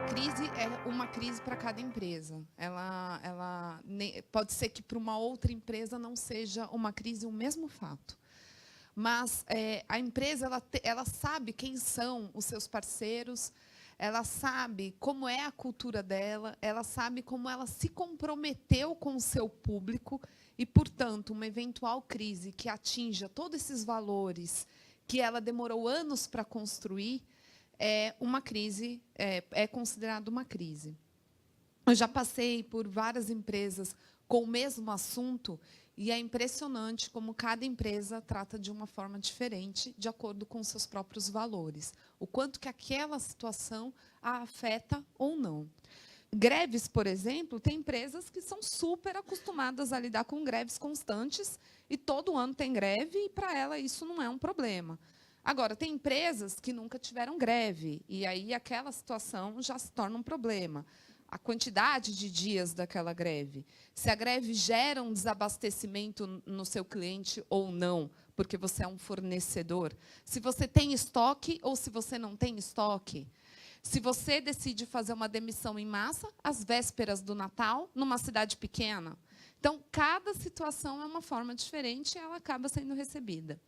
crise é uma crise para cada empresa. Pode ser que para uma outra empresa não seja uma crise o mesmo fato. Mas a empresa ela sabe quem são os seus parceiros, ela sabe como é a cultura dela, ela sabe como ela se comprometeu com o seu público e, portanto, uma eventual crise que atinja todos esses valores que ela demorou anos para construir, é considerado uma crise. Eu já passei por várias empresas com o mesmo assunto e é impressionante como cada empresa trata de uma forma diferente, de acordo com seus próprios valores. O quanto que aquela situação a afeta ou não. Greves, por exemplo, tem empresas que são super acostumadas a lidar com greves constantes e todo ano tem greve e, para ela, isso não é um problema. Agora, tem empresas que nunca tiveram greve e aí aquela situação já se torna um problema. A quantidade de dias daquela greve. Se a greve gera um desabastecimento no seu cliente ou não, porque você é um fornecedor. Se você tem estoque ou se você não tem estoque. Se você decide fazer uma demissão em massa, às vésperas do Natal, numa cidade pequena. Então, cada situação é uma forma diferente e ela acaba sendo recebida.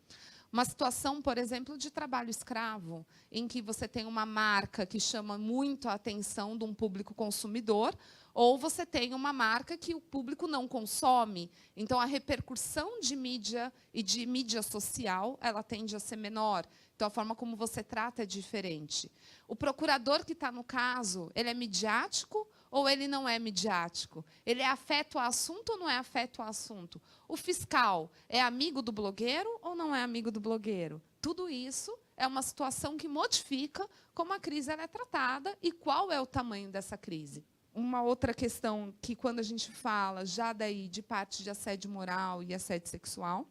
Uma situação, por exemplo, de trabalho escravo, em que você tem uma marca que chama muito a atenção de um público consumidor, ou você tem uma marca que o público não consome. Então, a repercussão de mídia e de mídia social, ela tende a ser menor. Então, a forma como você trata é diferente. O procurador que está no caso, ele é midiático ou ele não é midiático? Ele é afeto ao assunto ou não é afeto ao assunto? O fiscal é amigo do blogueiro ou não é amigo do blogueiro? Tudo isso é uma situação que modifica como a crise ela é tratada e qual é o tamanho dessa crise. Uma outra questão que, quando a gente fala já daí de parte de assédio moral e assédio sexual,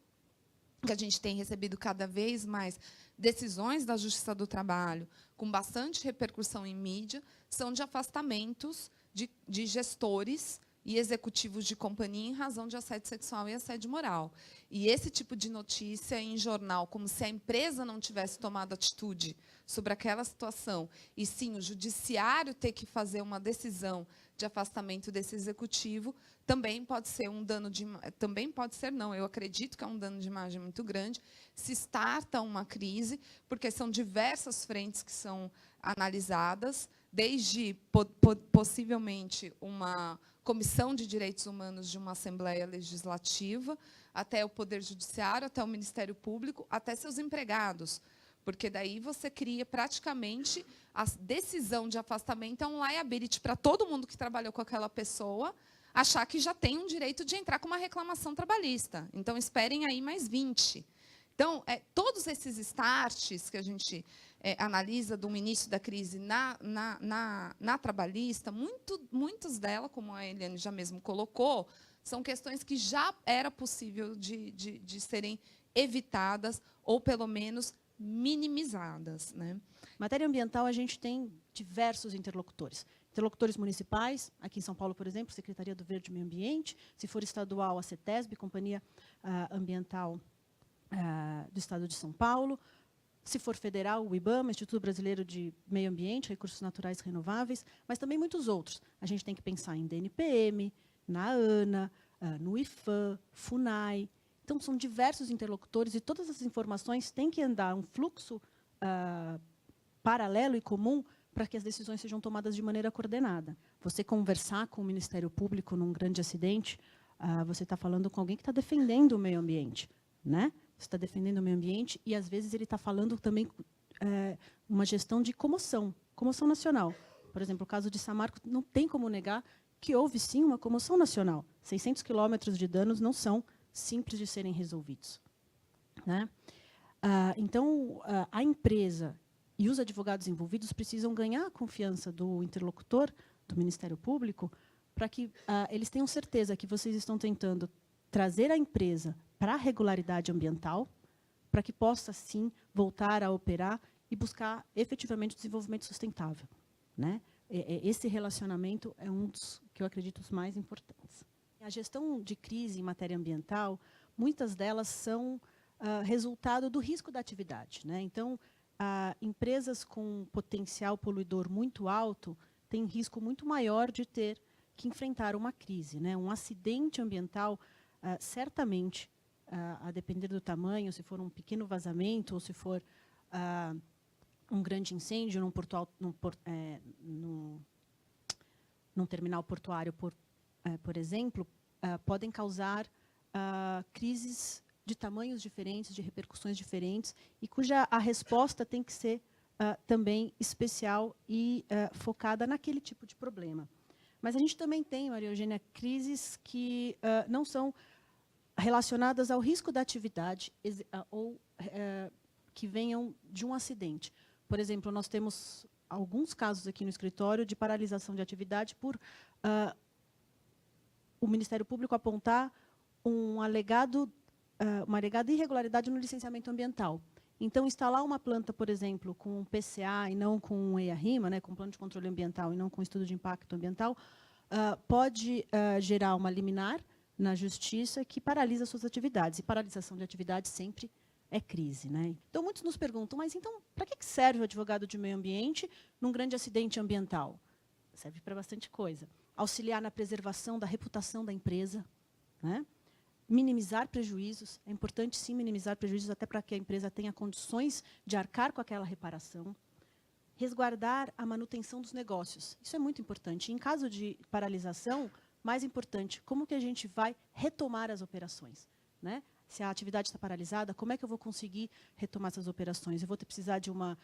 que a gente tem recebido cada vez mais decisões da Justiça do Trabalho, com bastante repercussão em mídia, são de afastamentos de gestores e executivos de companhia em razão de assédio sexual e assédio moral. E esse tipo de notícia em jornal, como se a empresa não tivesse tomado atitude sobre aquela situação, e sim o judiciário ter que fazer uma decisão de afastamento desse executivo, também pode ser um dano de... Também pode ser, não, eu acredito que é um dano de imagem muito grande, se starta uma crise, porque são diversas frentes que são analisadas, desde, possivelmente, uma Comissão de Direitos Humanos de uma Assembleia Legislativa, até o Poder Judiciário, até o Ministério Público, até seus empregados. Porque daí você cria praticamente a decisão de afastamento é um liability para todo mundo que trabalhou com aquela pessoa, achar que já tem um direito de entrar com uma reclamação trabalhista. Então, esperem aí mais 20. Então, todos esses starts que a gente analisa do início da crise na trabalhista, muitas delas, como a Eliane já mesmo colocou, são questões que já era possível de serem evitadas ou, pelo menos, minimizadas, né? Em matéria ambiental, a gente tem diversos interlocutores. Interlocutores municipais, aqui em São Paulo, por exemplo, Secretaria do Verde e Meio Ambiente, se for estadual, a CETESB, Companhia Ambiental do Estado de São Paulo, se for federal, o IBAMA, Instituto Brasileiro de Meio Ambiente, Recursos Naturais Renováveis, mas também muitos outros. A gente tem que pensar em DNPM, na ANA, no IFAM, FUNAI. Então, são diversos interlocutores e todas essas informações têm que andar um fluxo paralelo e comum para que as decisões sejam tomadas de maneira coordenada. Você conversar com o Ministério Público num grande acidente, você está falando com alguém que está defendendo o meio ambiente, né? Você está defendendo o meio ambiente e, às vezes, ele está falando também uma gestão de comoção nacional. Por exemplo, o caso de Samarco, não tem como negar que houve, sim, uma comoção nacional. 600 quilômetros de danos não são simples de serem resolvidos, né? Então, a empresa e os advogados envolvidos precisam ganhar a confiança do interlocutor, do Ministério Público, para que eles tenham certeza que vocês estão tentando trazer a empresa para a regularidade ambiental, para que possa, sim, voltar a operar e buscar efetivamente o desenvolvimento sustentável, né? Esse relacionamento é um dos que eu acredito os mais importantes. A gestão de crise em matéria ambiental, muitas delas são resultado do risco da atividade, né? Então, empresas com potencial poluidor muito alto tem risco muito maior de ter que enfrentar uma crise, né? Um acidente ambiental, certamente, a depender do tamanho, se for um pequeno vazamento ou se for um grande incêndio num terminal portuário, por exemplo, podem causar crises de tamanhos diferentes, de repercussões diferentes, e cuja a resposta tem que ser também especial e focada naquele tipo de problema. Mas a gente também tem, Maria Eugênia, crises que não são relacionadas ao risco da atividade ou que venham de um acidente. Por exemplo, nós temos alguns casos aqui no escritório de paralisação de atividade por o Ministério Público apontar uma alegada irregularidade no licenciamento ambiental. Então, instalar uma planta, por exemplo, com PCA e não com EIA-RIMA, né, com plano de controle ambiental e não com estudo de impacto ambiental, pode gerar uma liminar na justiça que paralisa suas atividades. E paralisação de atividades sempre é crise, né? Então, muitos nos perguntam, mas então, para que serve o advogado de meio ambiente num grande acidente ambiental? Serve para bastante coisa. Auxiliar na preservação da reputação da empresa, né? Minimizar prejuízos. É importante, sim, minimizar prejuízos, até para que a empresa tenha condições de arcar com aquela reparação. Resguardar a manutenção dos negócios. Isso é muito importante. Em caso de paralisação, mais importante, como que a gente vai retomar as operações, né? Se a atividade está paralisada, como é que eu vou conseguir retomar essas operações? Eu vou precisar de uma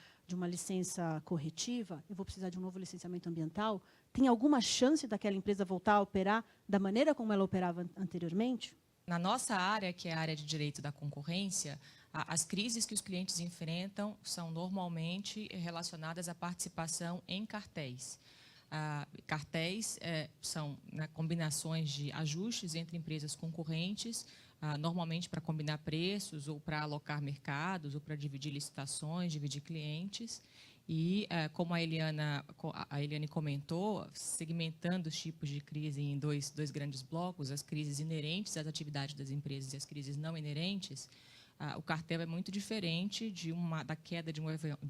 licença corretiva? Eu vou precisar de um novo licenciamento ambiental? Tem alguma chance daquela empresa voltar a operar da maneira como ela operava anteriormente? Na nossa área, que é a área de direito da concorrência, as crises que os clientes enfrentam são normalmente relacionadas à participação em cartéis. Cartéis são combinações de ajustes entre empresas concorrentes, normalmente para combinar preços, ou para alocar mercados, ou para dividir licitações, dividir clientes. E, como a Eliane comentou, segmentando os tipos de crise em dois grandes blocos, as crises inerentes às atividades das empresas e as crises não inerentes, o cartel é muito diferente da queda de um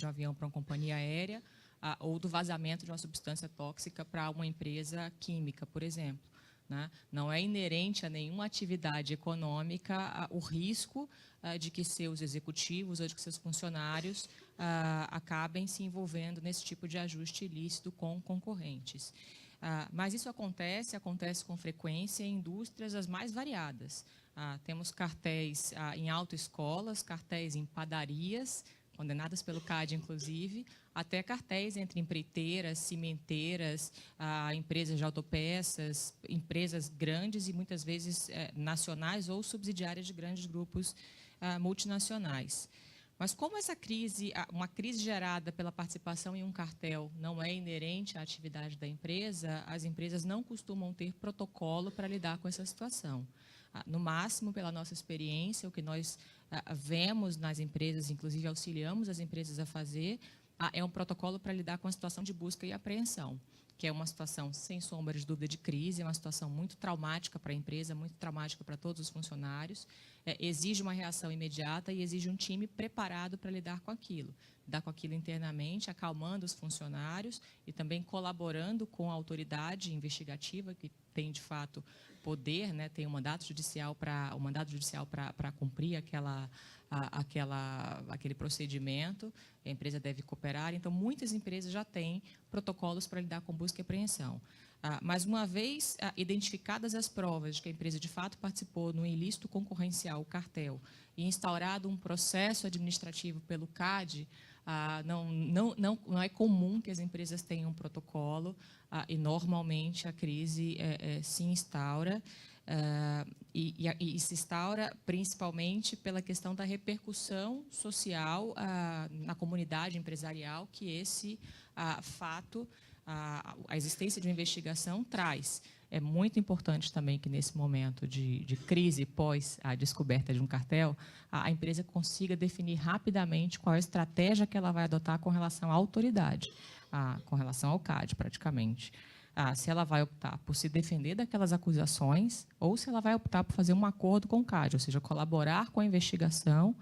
avião para uma companhia aérea ou do vazamento de uma substância tóxica para uma empresa química, por exemplo. Né? Não é inerente a nenhuma atividade econômica o risco de que seus executivos ou de que seus funcionários acabem se envolvendo nesse tipo de ajuste ilícito com concorrentes. Mas isso acontece com frequência em indústrias as mais variadas. Temos cartéis em autoescolas, cartéis em padarias, condenadas pelo CAD, inclusive, até cartéis entre empreiteiras, cimenteiras, empresas de autopeças, empresas grandes e, muitas vezes, nacionais ou subsidiárias de grandes grupos multinacionais. Mas como essa crise, uma crise gerada pela participação em um cartel não é inerente à atividade da empresa, as empresas não costumam ter protocolo para lidar com essa situação. No máximo, pela nossa experiência, o que nós vemos nas empresas, inclusive auxiliamos as empresas a fazer, é um protocolo para lidar com a situação de busca e apreensão, que é uma situação, sem sombra de dúvida, de crise, é uma situação muito traumática para a empresa, muito traumática para todos os funcionários, exige uma reação imediata e exige um time preparado para lidar com aquilo internamente, acalmando os funcionários e também colaborando com a autoridade investigativa, que tem, de fato, poder, né, tem um mandato judicial para cumprir aquele procedimento, a empresa deve cooperar. Então, muitas empresas já têm protocolos para lidar com busca e apreensão. Mas, uma vez identificadas as provas de que a empresa, de fato, participou no ilícito concorrencial, o cartel, e instaurado um processo administrativo pelo CAD, não é comum que as empresas tenham um protocolo e, normalmente, a crise se instaura. E se instaura principalmente pela questão da repercussão social na comunidade empresarial que esse fato, a existência de uma investigação traz. É muito importante também que, nesse momento de crise pós a descoberta de um cartel, a empresa consiga definir rapidamente qual é a estratégia que ela vai adotar com relação à autoridade, com relação ao CAD, praticamente. se ela vai optar por se defender daquelas acusações ou se ela vai optar por fazer um acordo com o CAD, ou seja, colaborar com a investigação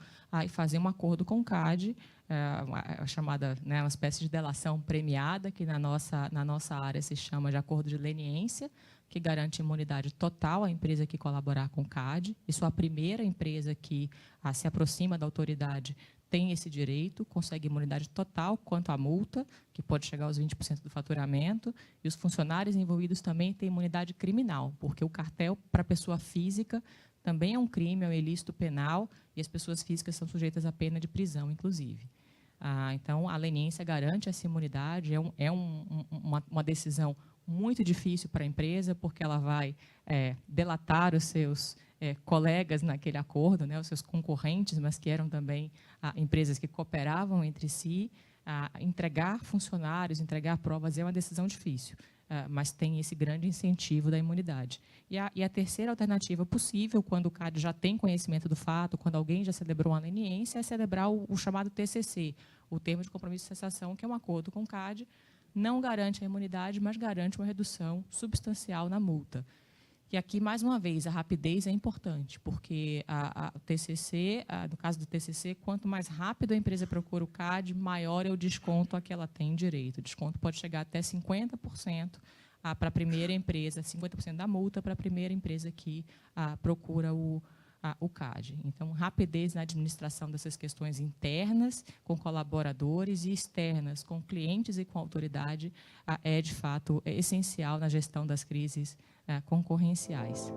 e fazer um acordo com o CAD, a chamada, né, uma espécie de delação premiada, que na nossa área se chama de acordo de leniência, que garante imunidade total à empresa que colaborar com o CAD. Isso é a primeira empresa que se aproxima da autoridade tem esse direito, consegue imunidade total quanto à multa, que pode chegar aos 20% do faturamento, e os funcionários envolvidos também têm imunidade criminal, porque o cartel, para a pessoa física, também é um crime, é um ilícito penal, e as pessoas físicas são sujeitas à pena de prisão, inclusive. Então, a leniência garante essa imunidade, uma decisão muito difícil para a empresa, porque ela vai delatar os seus colegas naquele acordo, né, os seus concorrentes, mas que eram também empresas que cooperavam entre si. Entregar funcionários, entregar provas é uma decisão difícil, mas tem esse grande incentivo da imunidade. E a terceira alternativa possível, quando o CAD já tem conhecimento do fato, quando alguém já celebrou uma leniência, é celebrar o chamado TCC, o termo de compromisso de cessação, que é um acordo com o CAD, não garante a imunidade, mas garante uma redução substancial na multa. E aqui, mais uma vez, a rapidez é importante, porque o TCC, no caso do TCC, quanto mais rápido a empresa procura o CAD, maior é o desconto a que ela tem direito. O desconto pode chegar até 50% para a primeira empresa, 50% da multa para a primeira empresa que procura o CAD. Então, rapidez na administração dessas questões internas, com colaboradores, e externas, com clientes e com autoridade, de fato, essencial na gestão das crises concorrenciais.